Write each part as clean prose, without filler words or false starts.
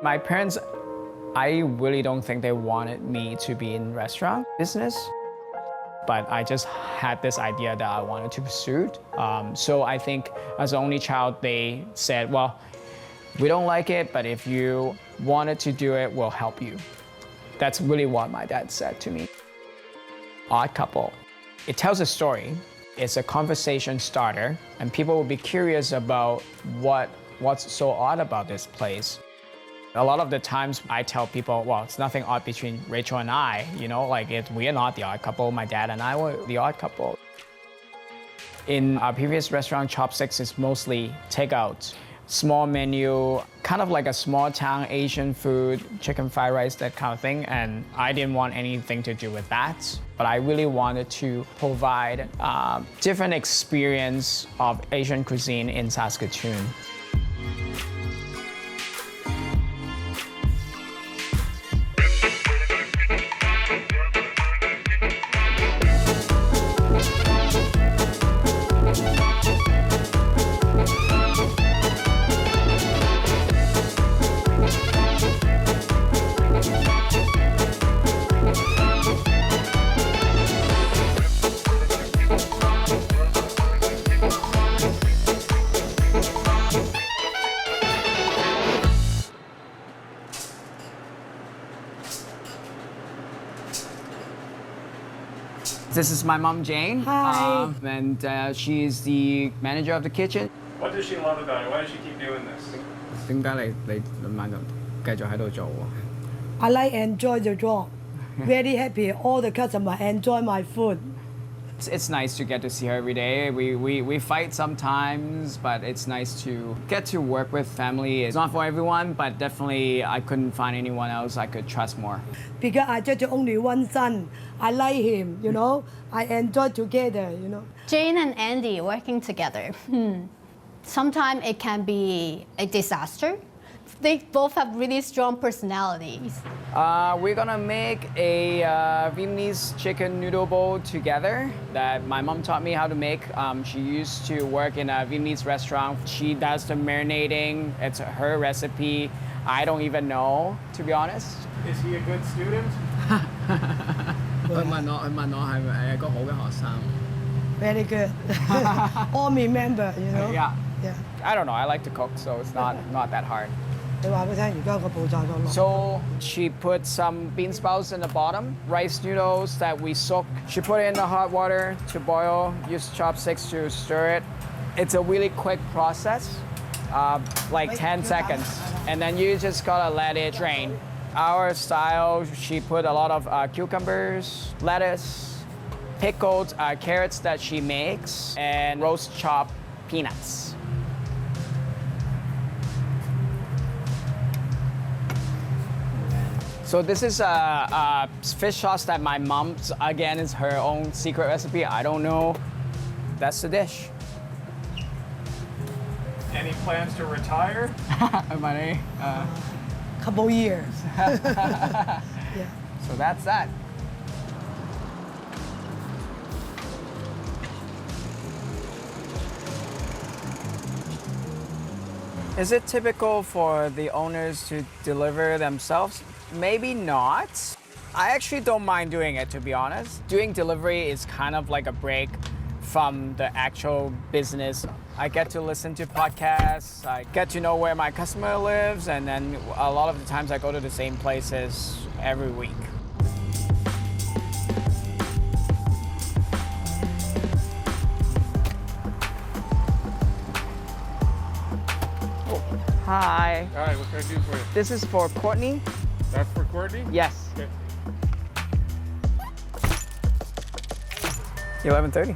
My parents, I really don't think they wanted me to be in restaurant business, but I just had this idea that I wanted to pursue. So I think as the only child, they said, well, we don't like it, but if you wanted to do it, we'll help you. That's really what my dad said to me. Odd Couple. It tells a story. It's a conversation starter, and people will be curious about what's so odd about this place. A lot of the times I tell people, well, it's nothing odd between Rachel and I, we are not the odd couple. My dad and I were the odd couple. In our previous restaurant, Chopsticks is mostly takeout. Small menu, kind of like a small town Asian food, chicken fried rice, that kind of thing. And I didn't want anything to do with that. But I really wanted to provide different experience of Asian cuisine in Saskatoon. This is my mom, Jane. Hi. And she's the manager of the kitchen. What does she love about it? Why does she keep doing this? 點解你晚就繼續喺度做喎？ I like enjoy the job. Very happy. All the customers enjoy my food. It's nice to get to see her every day. We fight sometimes, but it's nice to get to work with family. It's not for everyone, but definitely I couldn't find anyone else I could trust more. Because I just only one son. I like him, I enjoy together, Jane and Andy working together. Sometimes it can be a disaster. They both have really strong personalities. We're gonna make a Vietnamese chicken noodle bowl together that my mom taught me how to make. She used to work in a Vietnamese restaurant. She does the marinating. It's her recipe. I don't even know, to be honest. Is he a good student? 佢問我係咪一個好嘅學生 Very good. All remember, Yeah. Yeah. I don't know. I like to cook, so it's not that hard. 你話俾我聽，而家個步驟就落。 So she put some bean sprouts in the bottom, rice noodles that we soak. She put it in the hot water to boil, use chopsticks to stir it. It's a really quick process, like 10 seconds. And then you just gotta let it drain. Our style, she put a lot of cucumbers, lettuce, pickled carrots that she makes, and roast chopped peanuts. So this is a fish sauce that my mom's, again, is her own secret recipe. I don't know. That's the dish. Any plans to retire? Couple years. Yeah. So that's that. Is it typical for the owners to deliver themselves? Maybe not. I actually don't mind doing it, to be honest. Doing delivery is kind of like a break from the actual business. I get to listen to podcasts, I get to know where my customer lives, and then a lot of the times I go to the same places every week. Hi. Hi, what can I do for you? This is for Courtney. That's for Courtney? Yes. Okay. 11:30.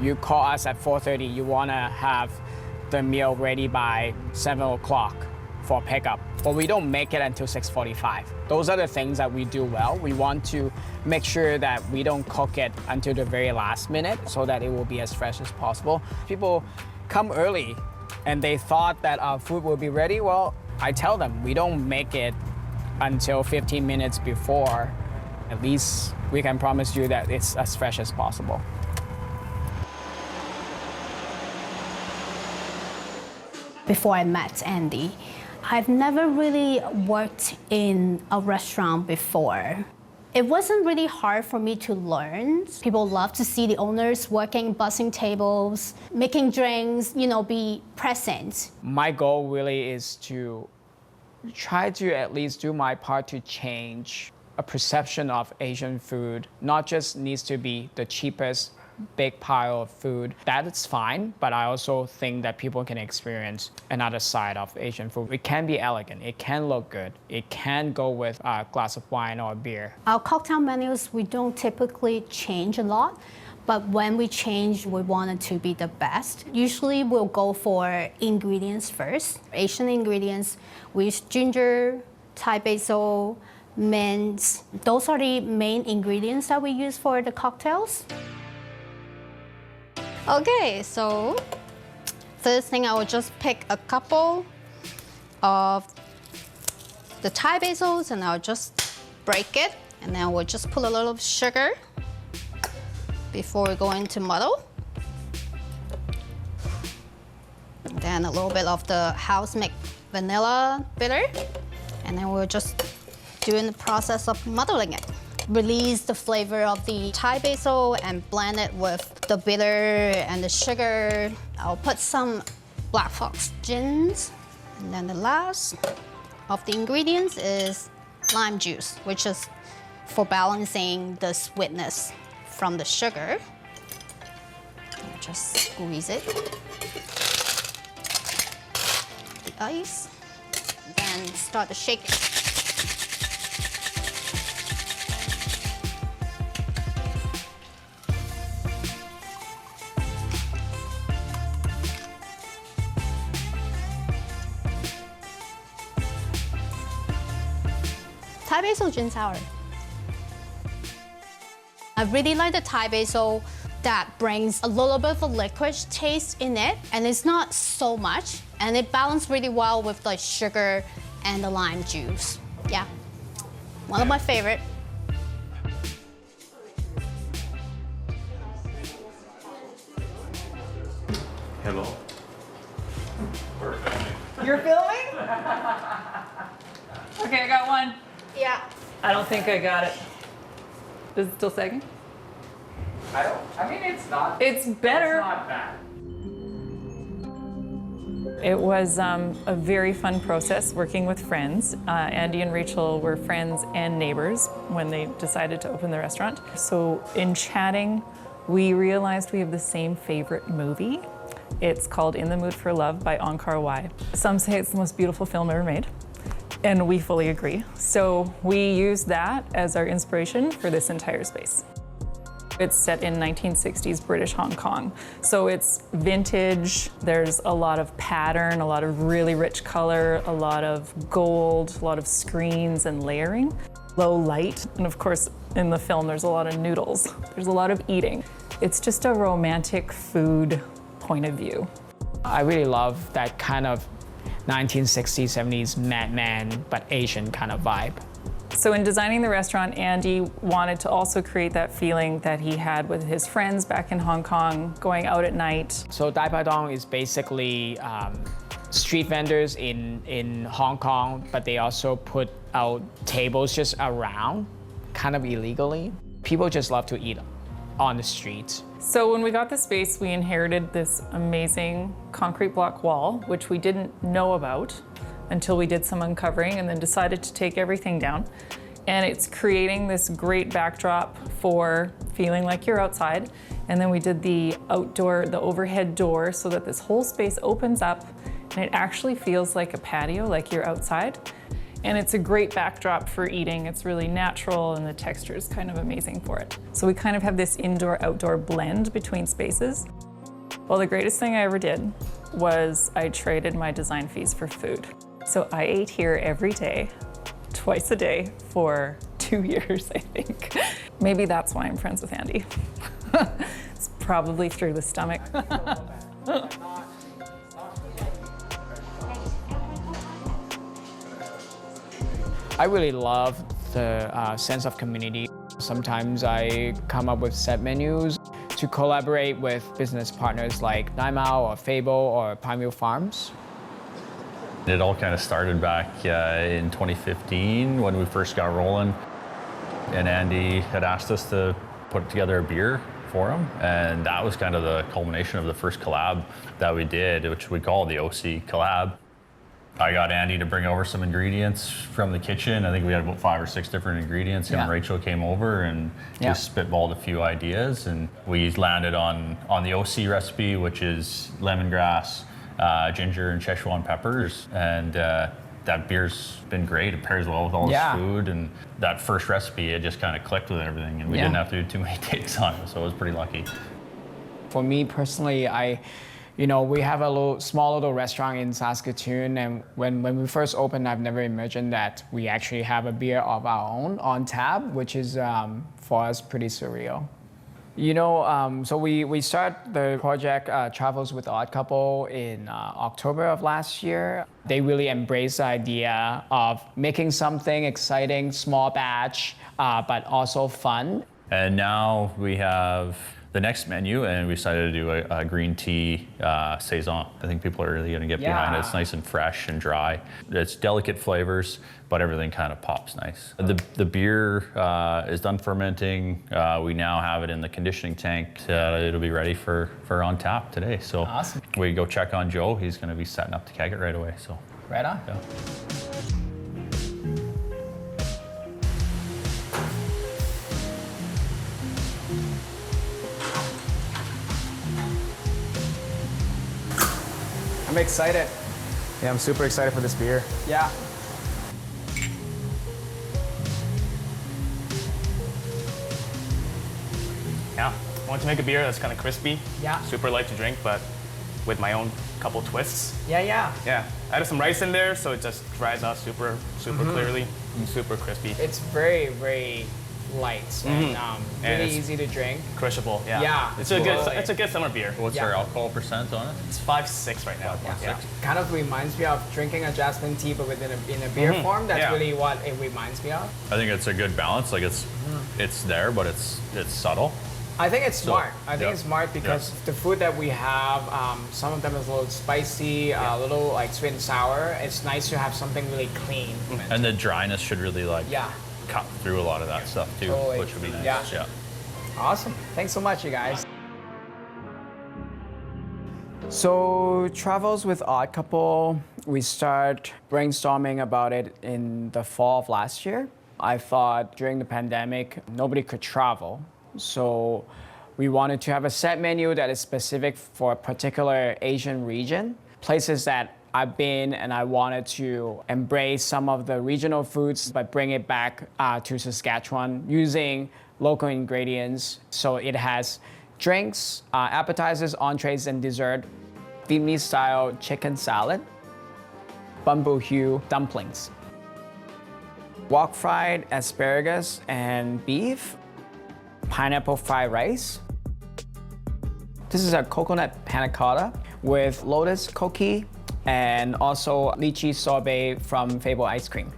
You call us at 4:30. You want to have the meal ready by 7 o'clock for pickup. But we don't make it until 6:45. Those are the things that we do well. We want to make sure that we don't cook it until the very last minute so that it will be as fresh as possible. People come early and they thought that our food will be ready. Well, I tell them we don't make it until 15 minutes before. At least we can promise you that it's as fresh as possible. before I met Andy. I've never really worked in a restaurant before. It wasn't really hard for me to learn. People love to see the owners working, bussing tables, making drinks, be present. My goal really is to try to at least do my part to change a perception of Asian food. Not just needs to be the cheapest big pile of food. That is fine, but I also think that people can experience another side of Asian food. It can be elegant, it can look good, it can go with a glass of wine or a beer. Our cocktail menus, we don't typically change a lot, but when we change, we want it to be the best. Usually we'll go for ingredients first. Asian ingredients, we use ginger, Thai basil, mint. Those are the main ingredients that we use for the cocktails. Okay, so first thing I will just pick a couple of the Thai basils and I'll just break it, and then we'll just put a little sugar before we go into muddle. And then a little bit of the house-made vanilla bitter, and then we're just doing the process of muddling it. Release the flavor of the Thai basil and blend it with the bitter and the sugar. I'll put some Black Fox gins. And then the last of the ingredients is lime juice, which is for balancing the sweetness from the sugar. And just squeeze it. The ice. Then start to shake it. Thai basil gin sour. I really like the Thai basil that brings a little bit of a licorice taste in it, and it's not so much, and it balances really well with the sugar and the lime juice. Yeah, one of my favorite. Hello. You're filming? Okay, I got one. Yeah. I don't think I got it. Is it still second? I mean, it's not. It's better. It's not bad. It was a very fun process working with friends. Andy and Rachel were friends and neighbors when they decided to open the restaurant. So in chatting, we realized we have the same favorite movie. It's called In the Mood for Love by Angkar Wai. Some say it's the most beautiful film ever made, and we fully agree. So we used that as our inspiration for this entire space. It's set in 1960s British Hong Kong. So it's vintage, there's a lot of pattern, a lot of really rich color, a lot of gold, a lot of screens and layering. Low light, and of course in the film there's a lot of noodles. There's a lot of eating. It's just a romantic food point of view. I really love that kind of 1960s, 70s Mad Men, but Asian kind of vibe. So in designing the restaurant, Andy wanted to also create that feeling that he had with his friends back in Hong Kong, going out at night. So Dai Pai Dong is basically street vendors in Hong Kong, but they also put out tables just around, kind of illegally. People just love to eat on the streets. So when we got the space, we inherited this amazing concrete block wall, which we didn't know about until we did some uncovering and then decided to take everything down. And it's creating this great backdrop for feeling like you're outside. And then we did the overhead door so that this whole space opens up and it actually feels like a patio, like you're outside. And it's a great backdrop for eating. It's really natural and the texture is kind of amazing for it. So we kind of have this indoor-outdoor blend between spaces. Well, the greatest thing I ever did was I traded my design fees for food. So I ate here every day, twice a day for 2 years, I think. Maybe that's why I'm friends with Andy. It's probably through the stomach. I really love the sense of community. Sometimes I come up with set menus to collaborate with business partners like Nai Mao or Fable or Primeval Farms. It all kind of started back in 2015 when we first got rolling, and Andy had asked us to put together a beer for him, and that was kind of the culmination of the first collab that we did, which we call the OC collab. I got Andy to bring over some ingredients from the kitchen. I think we had about 5 or 6 different ingredients. Him and Rachel came over and just spitballed a few ideas, and we landed on the OC recipe, which is lemongrass, ginger, and Szechuan peppers. And that beer's been great. It pairs well with all this food, and that first recipe, it just kind of clicked with everything, and we didn't have to do too many takes on it, so I was pretty lucky. For me personally, we have a small little restaurant in Saskatoon, and when we first opened, I've never imagined that we actually have a beer of our own on tap, which is for us pretty surreal. So we start the project Travels with Odd Couple in October of last year. They really embraced the idea of making something exciting, small batch, but also fun. And now we have the next menu, and we decided to do a green tea saison. I think people are really gonna get behind it. It's nice and fresh and dry. It's delicate flavors, but everything kind of pops nice. The beer is done fermenting. We now have it in the conditioning tank. It'll be ready for on tap today. So awesome. We go check on Joe. He's gonna be setting up to keg it right away. So right on. Yeah. I'm excited. Yeah, I'm super excited for this beer. Yeah. Yeah, I want to make a beer that's kind of crispy. Yeah. Super light to drink, but with my own couple twists. Yeah. Yeah, I added some rice in there, so it just dries out super clearly and super crispy. It's very, very light and really it's easy to drink. Crushable, yeah. Yeah, It's totally. a good summer beer. What's our alcohol percent on it? It's 5.6 right now. Yeah. Kind of reminds me of drinking a jasmine tea, but in a beer form. That's really what it reminds me of. I think it's a good balance. Like it's there, but it's subtle. I think it's smart. I think yeah. it's smart because the food that we have, some of them is a little spicy, a little like sweet and sour. It's nice to have something really clean. And the dryness should really cut through a lot of that stuff too, Totally. which would be nice. Yeah. Awesome. Thanks so much, you guys. So Travels with Odd Couple, we start brainstorming about it in the fall of last year. I thought during the pandemic, nobody could travel. So we wanted to have a set menu that is specific for a particular Asian region, places that I've been, and I wanted to embrace some of the regional foods, but bring it back to Saskatchewan using local ingredients. So it has drinks, appetizers, entrees, and dessert, Vietnamese style chicken salad, bamboo hue dumplings, wok fried asparagus and beef, pineapple fried rice. This is a coconut panna cotta with lotus koki and also lychee sorbet from Fable Ice Cream.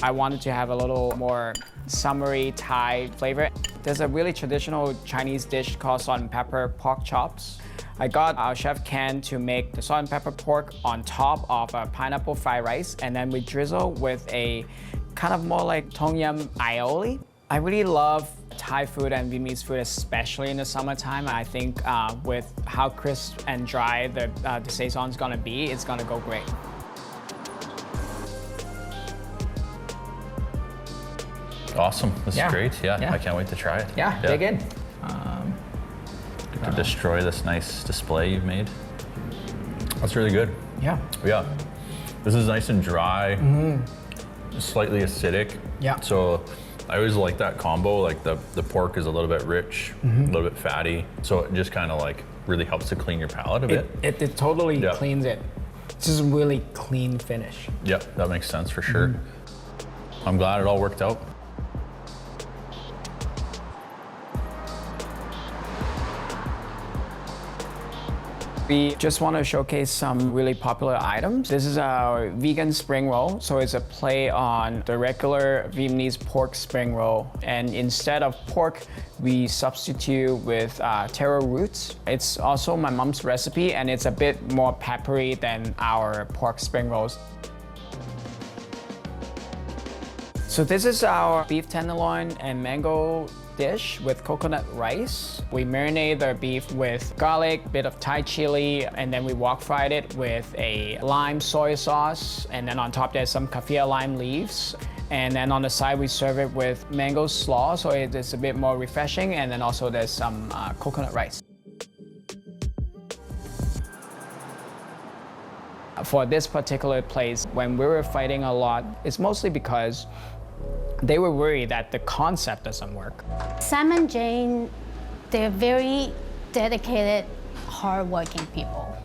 I wanted to have a little more summery Thai flavor. There's a really traditional Chinese dish called salt and pepper pork chops. I got our chef Ken to make the salt and pepper pork on top of a pineapple fried rice, and then we drizzle with a kind of more like tom yum aioli. I really love Thai food and Vietnamese food, especially in the summertime. I think with how crisp and dry the saison's gonna be, it's gonna go great. Awesome. This is great. Yeah, I can't wait to try it. Yeah. Dig in. To destroy this nice display you've made. That's really good. Yeah. Yeah. This is nice and dry, slightly acidic. Yeah. So I always like that combo. Like the pork is a little bit rich, a little bit fatty. So it just kind of like really helps to clean your palate a bit. It totally cleans it. It's just a really clean finish. Yep, that makes sense for sure. I'm glad it all worked out. We just want to showcase some really popular items. This is our vegan spring roll. So it's a play on the regular Vietnamese pork spring roll. And instead of pork, we substitute with taro roots. It's also my mom's recipe, and it's a bit more peppery than our pork spring rolls. So this is our beef tenderloin and mango dish with coconut rice. We marinate our beef with garlic, bit of Thai chili, and then we wok fried it with a lime soy sauce. And then on top there's some kaffir lime leaves. And then on the side we serve it with mango slaw, so it's a bit more refreshing. And then also there's some coconut rice. For this particular place, when we were fighting a lot, it's mostly because they were worried that the concept doesn't work. Sam and Jane, they're very dedicated, hardworking people.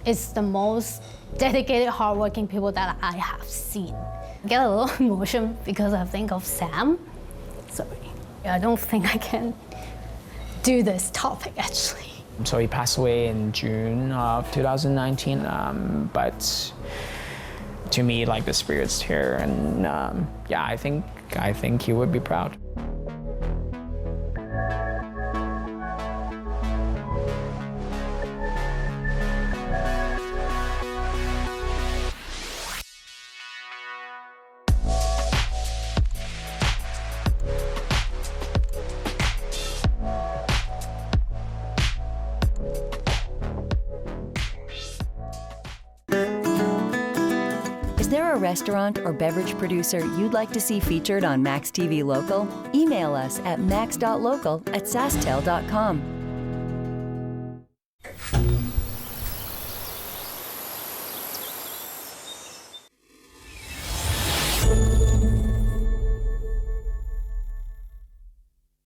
It's the most dedicated, hardworking people that I have seen. I get a little emotional because I think of Sam. Sorry, I don't think I can do this topic actually. So he passed away in June of 2019, but to me, like, the spirit's here, and yeah, I think he would be proud. Is there a restaurant or beverage producer you'd like to see featured on maxTV Local? Email us at max.local@sasktel.com.